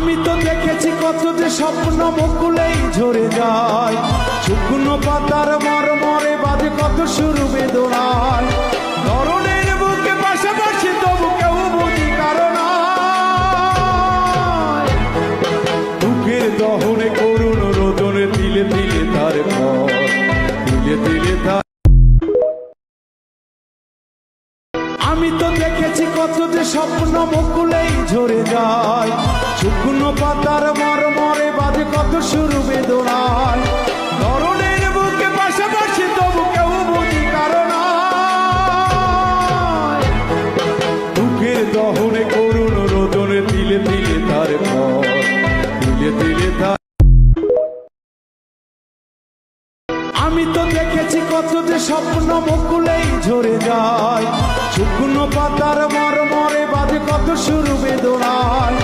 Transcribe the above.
আমি তো দেখেছি কত যে স্বপ্ন মুকুলেই ঝরে যায়, শুকনো পাতার মরমরে বাজে কত সুর বেদনায়। ধরনের বুকে পাশাপাশি তবু কেউ বুঝি কারণ দুঃখের দহনে করুণ রোদনে তিলে তিলে তার পর, তিলে তিলে তার। আমি তো দেখেছি কত যে স্বপ্ন মুকুলেই ঝরে যায়, শুকনো পাতার মরমরে বাজে কত সুর বেদনায়। ধরনের বুকে পাশাপাশি তবু কেউ বুঝি কারণ দুঃখের দহনে করুণ রোদনে তিলে তিলে তার পর, তিলে তিলে তার। আমি তো দেখেছি কত যে স্বপ্ন মুকুলেই ঝরে যায়, শুকনো পাতার মরমরে বাজে কত সুর বেদনায়।